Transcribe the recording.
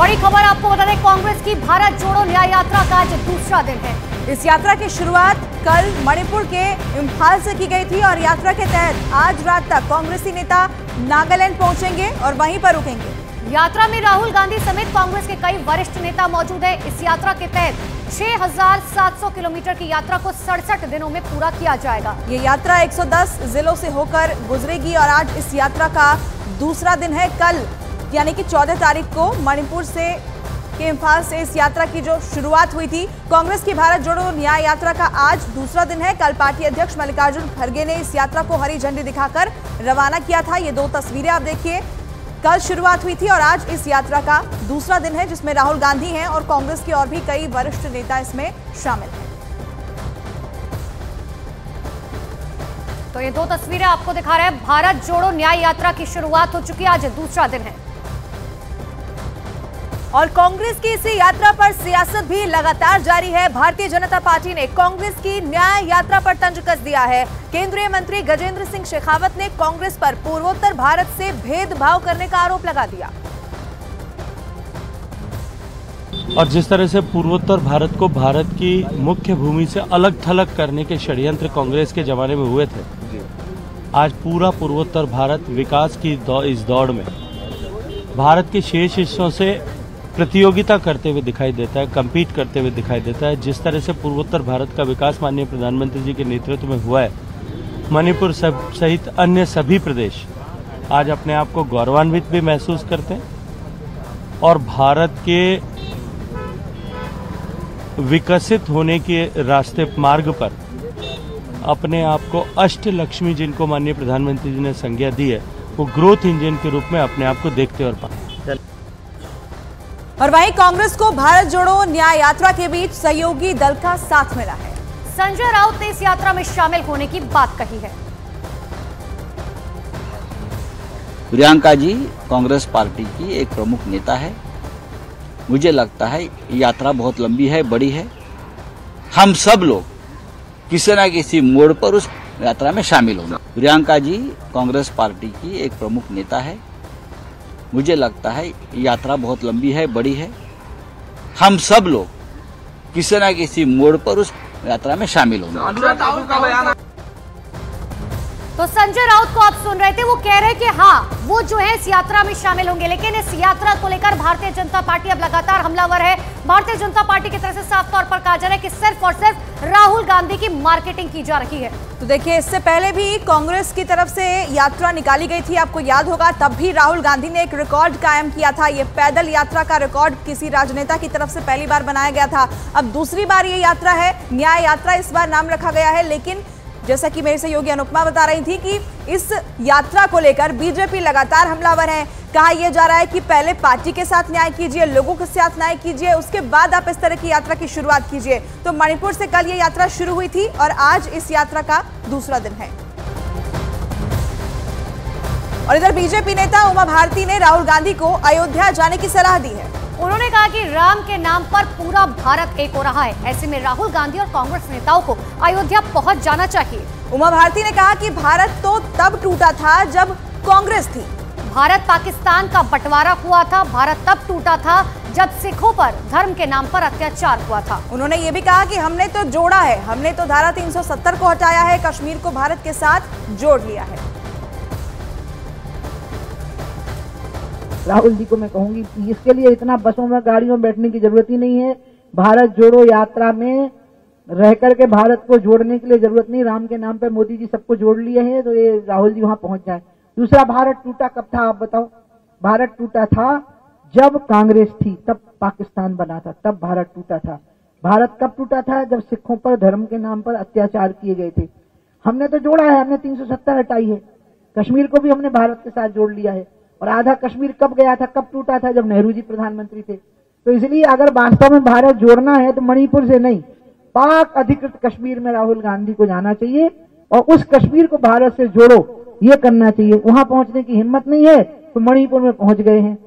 बड़ी खबर आपको बता दें, कांग्रेस की भारत जोड़ो न्याय यात्रा का आज दूसरा दिन है। इस यात्रा की शुरुआत कल मणिपुर के इम्फाल से की गई थी और यात्रा के तहत आज रात तक कांग्रेसी नेता नागालैंड पहुंचेंगे और वहीं पर रुकेंगे। यात्रा में राहुल गांधी समेत कांग्रेस के कई वरिष्ठ नेता मौजूद हैं। इस यात्रा के तहत 6,700 किलोमीटर की यात्रा को 67 दिनों में पूरा किया जाएगा। ये यात्रा 110 जिलों से होकर गुजरेगी और आज इस यात्रा का दूसरा दिन है। कल यानी कि 14 तारीख को मणिपुर से के इम्फाल से इस यात्रा की जो शुरुआत हुई थी। कांग्रेस की भारत जोड़ो न्याय यात्रा का आज दूसरा दिन है। कल पार्टी अध्यक्ष मल्लिकार्जुन खड़गे ने इस यात्रा को हरी झंडी दिखाकर रवाना किया था। ये दो तस्वीरें आप देखिए, कल शुरुआत हुई थी और आज इस यात्रा का दूसरा दिन है, जिसमें राहुल गांधी हैं और कांग्रेस के और भी कई वरिष्ठ नेता इसमें शामिल हैं। तो ये दो तस्वीरें आपको दिखा रहे हैं। भारत जोड़ो न्याय यात्रा की शुरुआत हो चुकी है, आज दूसरा दिन है और कांग्रेस की इसी यात्रा पर सियासत भी लगातार जारी है। भारतीय जनता पार्टी ने कांग्रेस की न्याय यात्रा पर तंज कस दिया है। केंद्रीय मंत्री गजेंद्र सिंह शेखावत ने कांग्रेस पर पूर्वोत्तर भारत से भेदभाव करने का आरोप लगा दिया। और जिस तरह से पूर्वोत्तर भारत को भारत की मुख्य भूमि से अलग थलग करने के षड्यंत्र कांग्रेस के जमाने में हुए थे, आज पूरा पूर्वोत्तर भारत विकास की इस दौड़ में भारत के शेष हिस्सों से प्रतियोगिता करते हुए दिखाई देता है, कम्पीट करते हुए दिखाई देता है। जिस तरह से पूर्वोत्तर भारत का विकास माननीय प्रधानमंत्री जी के नेतृत्व में हुआ है, मणिपुर सहित अन्य सभी प्रदेश आज अपने आप को गौरवान्वित भी महसूस करते हैं और भारत के विकसित होने के रास्ते मार्ग पर अपने आप को अष्टलक्ष्मी, जिनको माननीय प्रधानमंत्री जी ने संज्ञा दी है, वो ग्रोथ इंजन के रूप में अपने आप को देखते और पाते। और वहीं कांग्रेस को भारत जोड़ो न्याय यात्रा के बीच सहयोगी दल का साथ मिला है। संजय राउत ने इस यात्रा में शामिल होने की बात कही है। प्रियंका जी कांग्रेस पार्टी की एक प्रमुख नेता है। मुझे लगता है यात्रा बहुत लंबी है, बड़ी है। हम सब लोग किसी न किसी मोड़ पर उस यात्रा में शामिल होंगे। प्रियंका जी कांग्रेस पार्टी की एक प्रमुख नेता है। मुझे लगता है यात्रा बहुत लंबी है, बड़ी है। हम सब लोग किसी न किसी मोड़ पर उस यात्रा में शामिल होंगे। तो संजय राउत को आप सुन रहे थे, वो कह रहे हैं कि हाँ, वो जो है इस यात्रा में शामिल होंगे। लेकिन इस यात्रा को लेकर भारतीय जनता पार्टी अब लगातार हमलावर है। भारतीय जनता पार्टी की तरफ से साफ तौर पर कहा जा रहा है कि सिर्फ और सिर्फ राहुल गांधी की मार्केटिंग की जा रही है। तो देखिए, इससे पहले भी कांग्रेस की तरफ से यात्रा निकाली गई थी, आपको याद होगा। तब भी राहुल गांधी ने एक रिकॉर्ड कायम किया था। ये पैदल यात्रा का रिकॉर्ड किसी राजनेता की तरफ से पहली बार बनाया गया था। अब दूसरी बार ये यात्रा है, न्याय यात्रा इस बार नाम रखा गया है। लेकिन जैसा कि मेरे सहयोगी अनुपमा बता रही थी कि इस यात्रा को लेकर बीजेपी लगातार हमलावर है। कहा यह जा रहा है कि पहले पार्टी के साथ न्याय कीजिए, लोगों के साथ न्याय कीजिए, उसके बाद आप इस तरह की यात्रा की शुरुआत कीजिए। तो मणिपुर से कल ये यात्रा शुरू हुई थी और आज इस यात्रा का दूसरा दिन है। और इधर बीजेपी नेता उमा भारती ने राहुल गांधी को अयोध्या जाने की सलाह दी है। उन्होंने कहा कि राम के नाम पर पूरा भारत एक हो रहा है, ऐसे में राहुल गांधी और कांग्रेस नेताओं को अयोध्या पहुंच जाना चाहिए। उमा भारती ने कहा कि भारत तो तब टूटा था जब कांग्रेस थी। भारत पाकिस्तान का बंटवारा हुआ था, भारत तब टूटा था जब सिखों पर धर्म के नाम पर अत्याचार हुआ था। उन्होंने ये भी कहा कि हमने तो जोड़ा है, हमने तो धारा 370 को हटाया है, कश्मीर को भारत के साथ जोड़ लिया है। राहुल जी को मैं कहूंगी कि इसके लिए इतना बसों में गाड़ियों में बैठने की जरूरत ही नहीं है। भारत जोड़ो यात्रा में रह करके भारत को जोड़ने के लिए जरूरत नहीं। राम के नाम पर मोदी जी सबको जोड़ लिए हैं, तो ये राहुल जी वहां पहुंच जाए। दूसरा, भारत टूटा कब था आप बताओ? भारत टूटा था जब कांग्रेस थी, तब पाकिस्तान बना था, तब भारत टूटा था। भारत कब टूटा था? जब सिखों पर धर्म के नाम पर अत्याचार किए गए थे। हमने तो जोड़ा है, हमने 370 हटाई है। कश्मीर को भी हमने भारत के साथ जोड़ लिया है। और आधा कश्मीर कब गया था, कब टूटा था? जब नेहरू जी प्रधानमंत्री थे। तो इसलिए अगर वास्तव में भारत जोड़ना है तो मणिपुर से नहीं, पाक अधिकृत कश्मीर में राहुल गांधी को जाना चाहिए और उस कश्मीर को भारत से जोड़ो, ये करना चाहिए। वहां पहुंचने की हिम्मत नहीं है तो मणिपुर में पहुंच गए हैं।